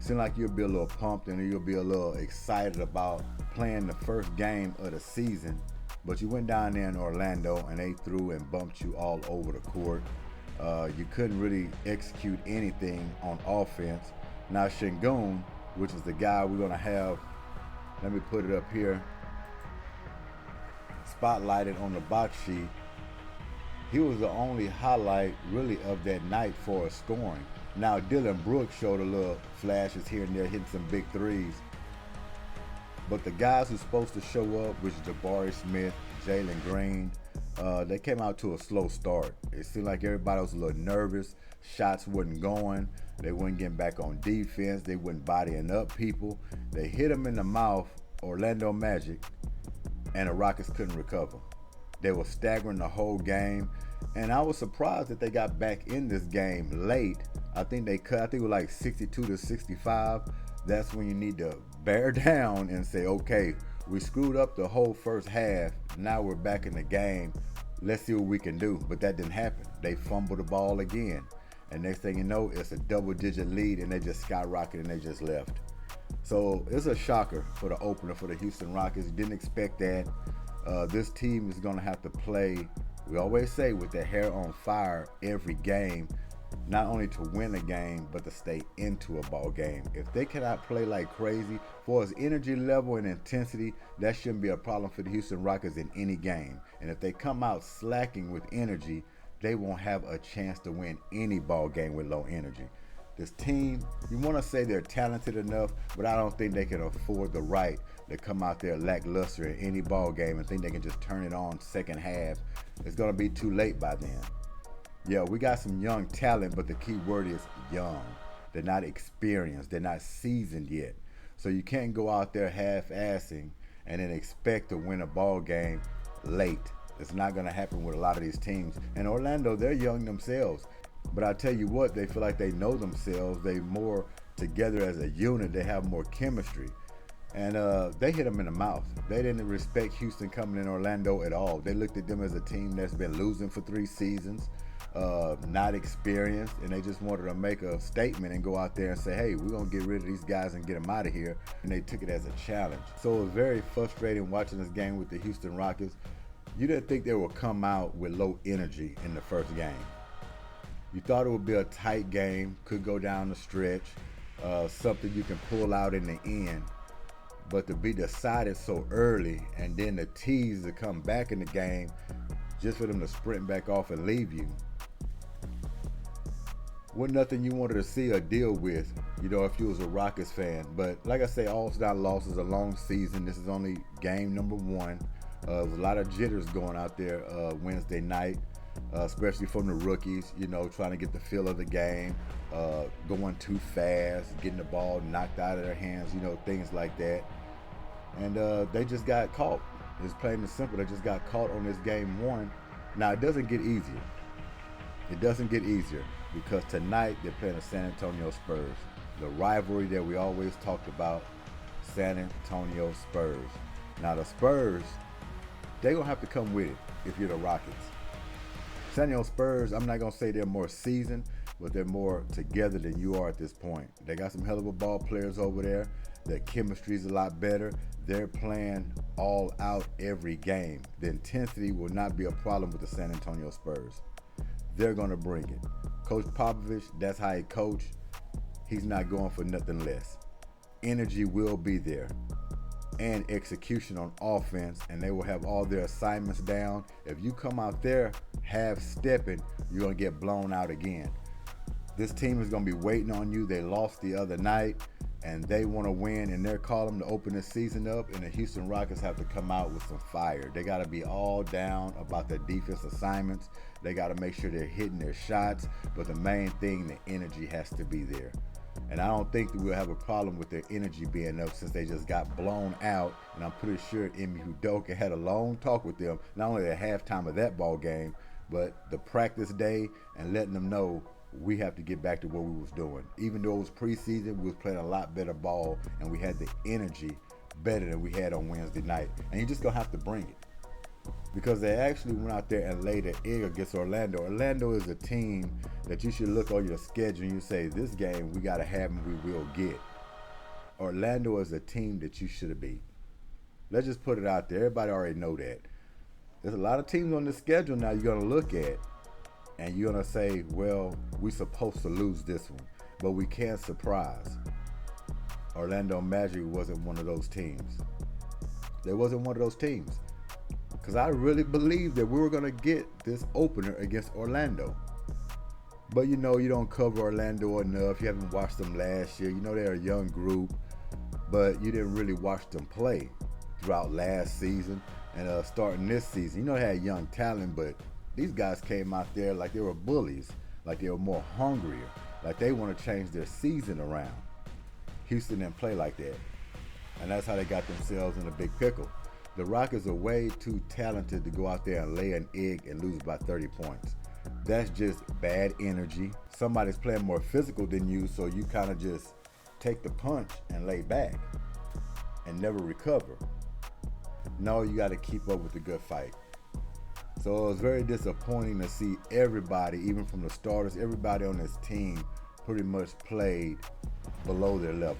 seem like you'll be a little pumped and you'll be a little excited about playing the first game of the season. But you went down there in Orlando and they threw and bumped you all over the court. You couldn't really execute anything on offense. Now Shingun, which is the guy we're gonna have, let me put it up here, spotlighted on the box sheet. He was the only highlight really of that night for scoring. Now Dylan Brooks showed a little flashes here and there, hitting some big threes. But the guys who's supposed to show up, which is Jabari Smith, Jalen Green, they came out to a slow start. It seemed like everybody was a little nervous. Shots wasn't going. They weren't getting back on defense. They weren't bodying up people. They hit them in the mouth, Orlando Magic, and the Rockets couldn't recover. They were staggering the whole game, and I was surprised that they got back in this game late. I think they cut. I think it was like 62-65. That's when you need to bear down and say, okay, we screwed up the whole first half. Now we're back in the game. Let's see what we can do. But that didn't happen. They fumbled the ball again. And next thing you know, it's a double-digit lead, and they just skyrocketed and they just left. So it's a shocker for the opener for the Houston Rockets. Didn't expect that. This team is going to have to play, we always say, with their hair on fire every game, not only to win a game, but to stay into a ball game. If they cannot play like crazy, for its energy level and intensity, that shouldn't be a problem for the Houston Rockets in any game. And if they come out slacking with energy, they won't have a chance to win any ball game with low energy. This team, you want to say they're talented enough, but I don't think they can afford the right to come out there lackluster in any ball game and think they can just turn it on second half. It's going to be too late by then. Yeah, we got some young talent, but the key word is young. They're not experienced. They're not seasoned yet. So you can't go out there half-assing and then expect to win a ball game late. It's not going to happen with a lot of these teams. And Orlando, they're young themselves. But I tell you what, they feel like they know themselves. They're more together as a unit. They have more chemistry. And they hit them in the mouth. They didn't respect Houston coming in Orlando at all. They looked at them as a team that's been losing for 3 seasons, not experienced, and they just wanted to make a statement and go out there and say, hey, we're going to get rid of these guys and get them out of here. And they took it as a challenge. So it was very frustrating watching this game with the Houston Rockets. You didn't think they would come out with low energy in the first game. You thought it would be a tight game, could go down the stretch, something you can pull out in the end. But to be decided so early and then the tease to come back in the game just for them to sprint back off and leave you, wasn't nothing you wanted to see or deal with, if you was a Rockets fan. But like I say, all's not lost. It's a long season. This is only game number 1. There was a lot of jitters going out there Wednesday night, especially from the rookies, trying to get the feel of the game, going too fast, getting the ball knocked out of their hands, things like that. And they just got caught. It's plain and simple. They just got caught on this game 1. Now, it doesn't get easier. It doesn't get easier because tonight they're playing the San Antonio Spurs. The rivalry that we always talked about, San Antonio Spurs. Now, the Spurs, they're going to have to come with it if you're the Rockets. San Antonio Spurs, I'm not going to say they're more seasoned, but they're more together than you are at this point. They got some hell of a ball players over there. Their chemistry is a lot better. They're playing all out every game. The intensity will not be a problem with the San Antonio Spurs. They're going to bring it. Coach Popovich, that's how he coaches. He's not going for nothing less. Energy will be there and execution on offense, and they will have all their assignments down. If you come out there half-stepping, you're going to get blown out again. This team is going to be waiting on you. They lost the other night, and they want to win in their column to open the season up, and the Houston Rockets have to come out with some fire. They got to be all down about their defense assignments. They got to make sure they're hitting their shots, but the main thing, the energy has to be there. And I don't think that we'll have a problem with their energy being up since they just got blown out. And I'm pretty sure Emi Udoka had a long talk with them, not only at halftime of that ball game, but the practice day and letting them know we have to get back to what we was doing. Even though it was preseason, we was playing a lot better ball and we had the energy better than we had on Wednesday night. And you're just going to have to bring it. Because they actually went out there and laid an egg against Orlando. Orlando is a team that you should look on your schedule and you say, this game we got to have and we will get. Orlando is a team that you should have beat. Let's just put it out there. Everybody already know that. There's a lot of teams on the schedule now you're going to look at, and you're going to say, well, we're supposed to lose this one, but we can't surprise. Orlando Magic wasn't one of those teams. They wasn't one of those teams. Because I really believed that we were going to get this opener against Orlando. But you know, you don't cover Orlando enough. You haven't watched them last year. You know they're a young group, but you didn't really watch them play throughout last season and starting this season. You know they had young talent, but these guys came out there like they were bullies, like they were more hungrier, like they want to change their season around. Houston didn't play like that, and that's how they got themselves in a big pickle. The Rockets are way too talented to go out there and lay an egg and lose by 30 points. That's just bad energy. Somebody's playing more physical than you, so you kind of just take the punch and lay back and never recover. No, you got to keep up with the good fight. So it was very disappointing to see everybody, even from the starters, everybody on this team pretty much played below their level.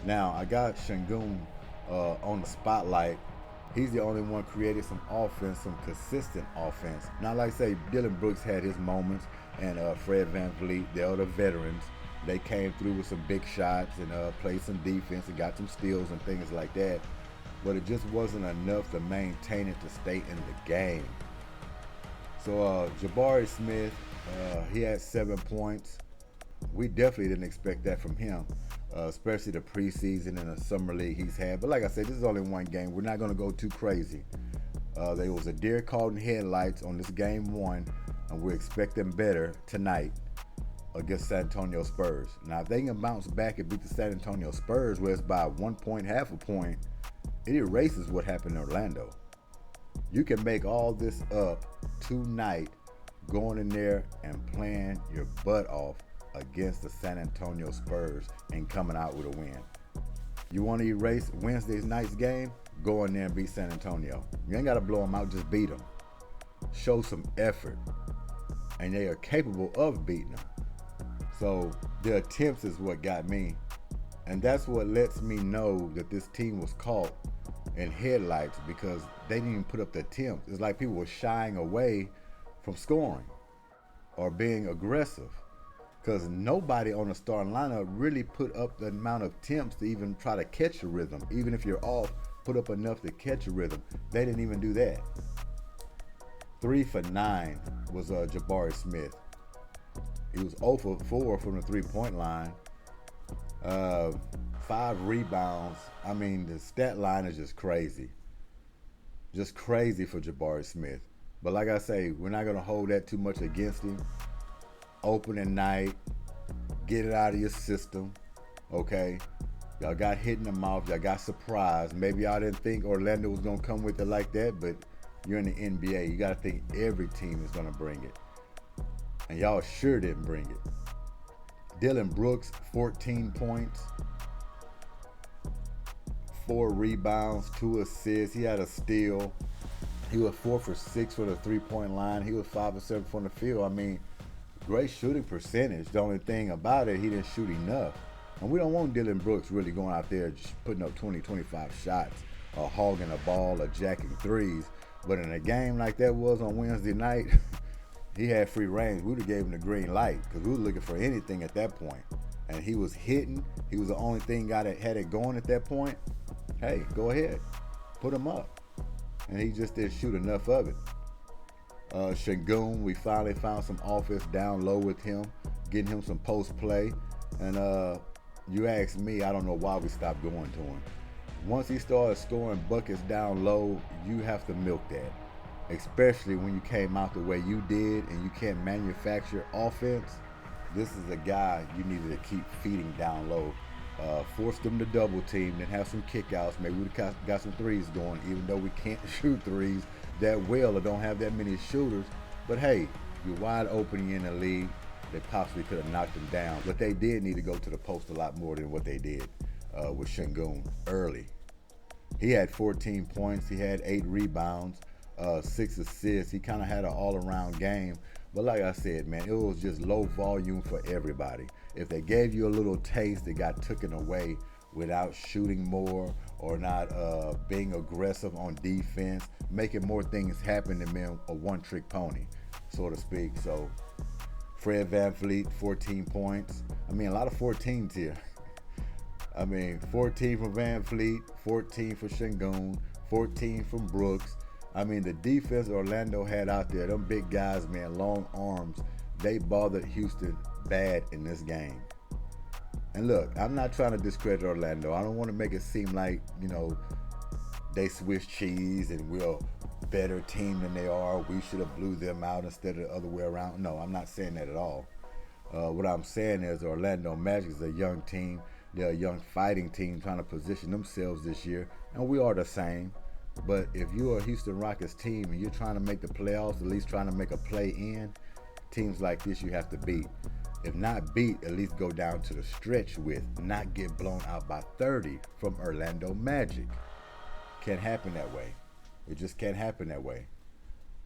Now, I got Şengün on the spotlight. He's the only one created some offense, some consistent offense. Now, like I say, Dillon Brooks had his moments, and Fred VanVleet, the other veterans, they came through with some big shots and played some defense and got some steals and things like that. But it just wasn't enough to maintain it to stay in the game. So Jabari Smith, he had 7 points. We definitely didn't expect that from him, especially the preseason and the summer league he's had. But like I said, this is only one game. We're not going to go too crazy. There was a deer caught in headlights on this game one, and we're expecting better tonight against San Antonio Spurs. Now, if they can bounce back and beat the San Antonio Spurs, where it's by 1 point, half a point, it erases what happened in Orlando. You can make all this up tonight, going in there and playing your butt off against the San Antonio Spurs and coming out with a win. You want to erase Wednesday night's game? Go in there and beat San Antonio. You ain't got to blow them out, just beat them. Show some effort. And they are capable of beating them. So the attempts is what got me. And that's what lets me know that this team was caught in headlights, because they didn't even put up the attempts. It's like people were shying away from scoring or being aggressive, because nobody on the starting lineup really put up the amount of attempts to even try to catch a rhythm. Even if you're off, put up enough to catch a rhythm. They didn't even do that. 3 for 9 was Jabari Smith. He was 0 for 4 from the three-point line. 5 rebounds. I mean, the stat line is just crazy. Just crazy for Jabari Smith. But like I say, we're not going to hold that too much against him. Opening night, get it out of your system, okay? Y'all got hit in the mouth. Y'all got surprised. Maybe y'all didn't think Orlando was going to come with it like that, but you're in the NBA. You got to think every team is going to bring it. And y'all sure didn't bring it. Dillon Brooks, 14 points, 4 rebounds, 2 assists. He had a steal. He was 4 for 6 for the three-point line. He was 5 for 7 from the field. I mean, great shooting percentage. The only thing about it, he didn't shoot enough. And we don't want Dillon Brooks really going out there just putting up 20, 25 shots or hogging a ball or jacking threes. But in a game like that was on Wednesday night, he had free range. We would have gave him the green light, because we were looking for anything at that point. And he was hitting. He was the only thing had it going at that point. Hey, go ahead. Put him up. And he just didn't shoot enough of it. Şengün, we finally found some offense down low with him, getting him some post play. And you ask me, I don't know why we stopped going to him. Once he started scoring buckets down low, you have to milk that. Especially when you came out the way you did and you can't manufacture offense. This is a guy you needed to keep feeding down low. Force them to double team, then have some kickouts. Maybe we got some threes going, even though we can't shoot threes that well or don't have that many shooters. But hey, you're wide open in the league. They possibly could have knocked them down. But they did need to go to the post a lot more than what they did with Şengün early. He had 14 points. He had 8 rebounds, 6 assists. He kind of had an all-around game. But like I said, man, it was just low volume for everybody. If they gave you a little taste, it got taken away without shooting more or not being aggressive on defense, making more things happen than being a one-trick pony, so to speak. So Fred VanVleet, 14 points. I mean, a lot of 14s here. I mean, 14 from VanVleet, 14 for Şengün, 14 from Brooks. I mean, the defense Orlando had out there, them big guys, man, long arms, they bothered Houston bad in this game. And look, I'm not trying to discredit Orlando. I don't want to make it seem like, you know, they Swiss cheese and we're a better team than they are. We should have blew them out instead of the other way around. No, I'm not saying that at all. What I'm saying is Orlando Magic is a young team. They're a young fighting team trying to position themselves this year, and we are the same. But if you're a Houston Rockets team and you're trying to make the playoffs, at least trying to make a play in, teams like this you have to beat. If not beat, at least go down to the stretch with, not get blown out by 30 from Orlando Magic. Can't happen that way. It just can't happen that way.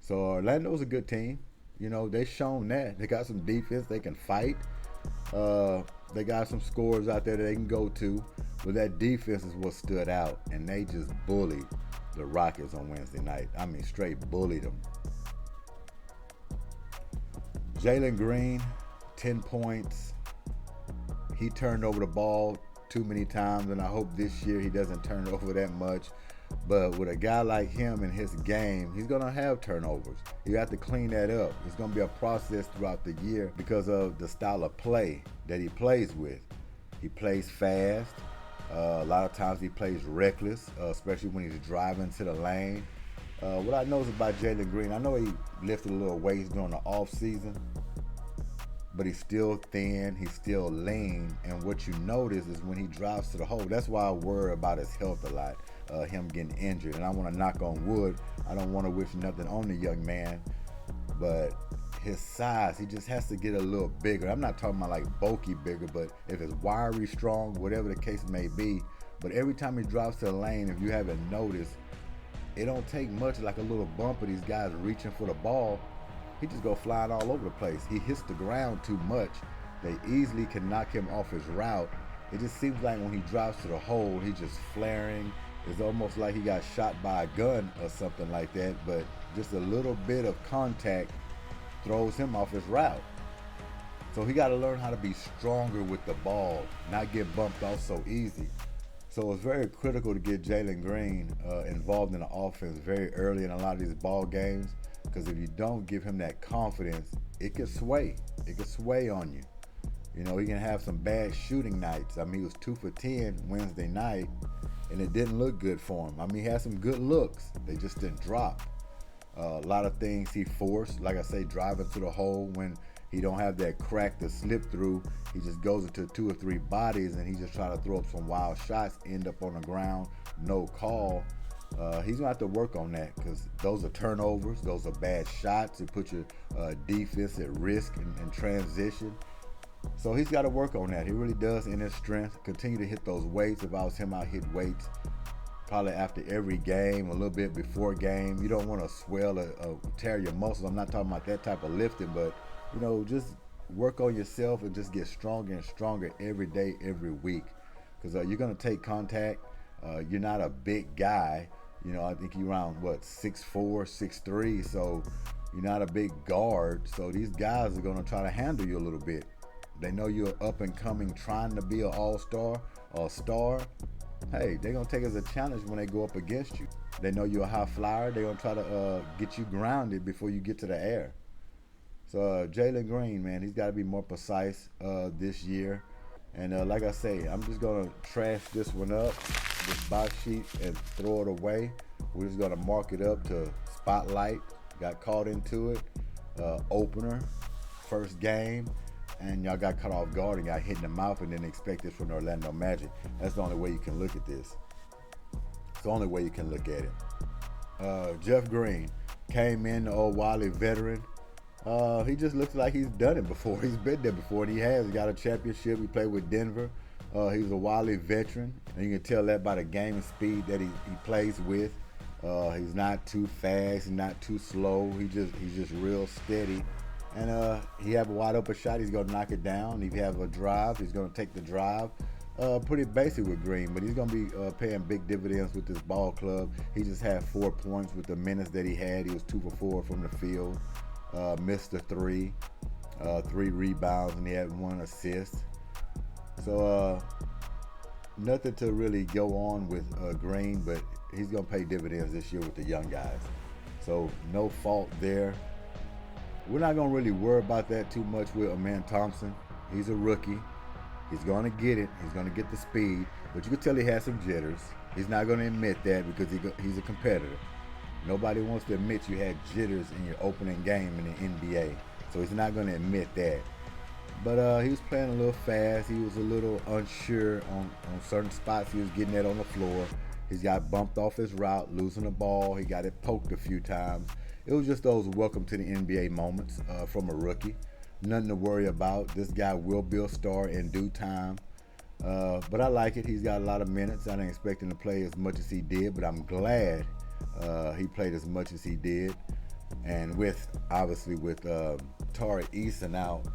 So Orlando's a good team. You know, they've shown that. They got some defense. They can fight. They got some scores out there that they can go to. But that defense is what stood out. And they just bullied the Rockets on Wednesday night. I mean, straight bullied them. Jalen Green, 10 points. He turned over the ball too many times, and I hope this year he doesn't turn it over that much. But with a guy like him in his game, he's going to have turnovers. You have to clean that up. It's going to be a process throughout the year because of the style of play that he plays with. He plays fast. A lot of times he plays reckless, especially when he's driving to the lane. What I know is about Jalen Green, I know he lifted a little weight during the off season, but he's still thin, he's still lean, and what you notice is when he drives to the hole, that's why I worry about his health a lot, him getting injured. And I want to knock on wood. I don't want to wish nothing on the young man, but his size, he just has to get a little bigger. I'm not talking about like bulky bigger, but if it's wiry, strong, whatever the case may be. But every time he drives to the lane, if you haven't noticed, it don't take much, like a little bump of these guys reaching for the ball. He just go flying all over the place. He hits the ground too much. They easily can knock him off his route. It just seems like when he drives to the hole, he's just flaring. It's almost like he got shot by a gun or something like that, but just a little bit of contact throws him off his route. So he got to learn how to be stronger with the ball, not get bumped off so easy. So it's very critical to get Jalen Green involved in the offense very early in a lot of these ball games, because if you don't give him that confidence, it could sway. It could sway on you. You know, he can have some bad shooting nights. I mean, he was 2 for 10 Wednesday night, and it didn't look good for him. I mean, he had some good looks. They just didn't drop. A lot of things he forced, like I say, driving to the hole when he don't have that crack to slip through. He just goes into 2 or 3 bodies, and he just try to throw up some wild shots, end up on the ground, no call. He's gonna have to work on that, because those are turnovers, those are bad shots. It puts your defense at risk in transition. So he's got to work on that. He really does, in his strength. Continue to hit those weights. If I was him, I'd hit weights probably after every game, a little bit before game. You don't want to swell or tear your muscles. I'm not talking about that type of lifting, but you know, just work on yourself and just get stronger and stronger every day, every week. Because you're gonna take contact. You're not a big guy. You know, I think you're around 6'4", 6'3", so you're not a big guard. So these guys are gonna try to handle you a little bit. They know you're up and coming, trying to be an all-star or a star. Hey, they're going to take it as a challenge when they go up against you. They know you're a high flyer. They're going to try to get you grounded before you get to the air. So Jalen Green, man, he's got to be more precise this year. And like I say, I'm just going to trash this one up, this box sheet, and throw it away. We're just going to mark it up to spotlight. Got caught into it. Opener, first game. And y'all got caught off guard and got hit in the mouth and didn't expect this from the Orlando Magic. That's the only way you can look at this. It's the only way you can look at it. Jeff Green came in, the old Wally veteran. He just looks like he's done it before. He's been there before, and he has. He got a championship. He played with Denver. He's a Wally veteran, and you can tell that by the game and speed that he plays with. He's not too fast. He's not too slow. He's just real steady. And he have a wide open shot, he's gonna knock it down. If you have a drive, he's gonna take the drive. Pretty basic with Green, but he's gonna be paying big dividends with this ball club. He just had 4 points with the minutes that he had. He was 2 for 4 from the field, missed a 3, 3 rebounds, and he had 1 assist. So nothing to really go on with Green, but he's gonna pay dividends this year with the young guys. So no fault there. We're not going to really worry about that too much with Amen Thompson. He's a rookie. He's going to get it. He's going to get the speed. But you can tell he has some jitters. He's not going to admit that because he's a competitor. Nobody wants to admit you had jitters in your opening game in the NBA. So he's not going to admit that. But he was playing a little fast. He was a little unsure on certain spots. He was getting that on the floor. He's got bumped off his route, losing the ball. He got it poked a few times. It was just those welcome to the NBA moments from a rookie. Nothing to worry about. This guy will be a star in due time. But I like it. He's got a lot of minutes. I didn't expect him to play as much as he did, but I'm glad he played as much as he did. And obviously with Tari Eason out,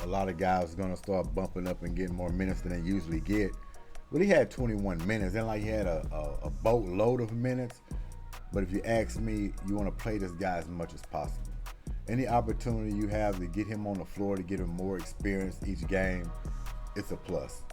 a lot of guys are going to start bumping up and getting more minutes than they usually get. But he had 21 minutes. And like he had a boatload of minutes. But if you ask me, you want to play this guy as much as possible. Any opportunity you have to get him on the floor, to get him more experience each game, it's a plus.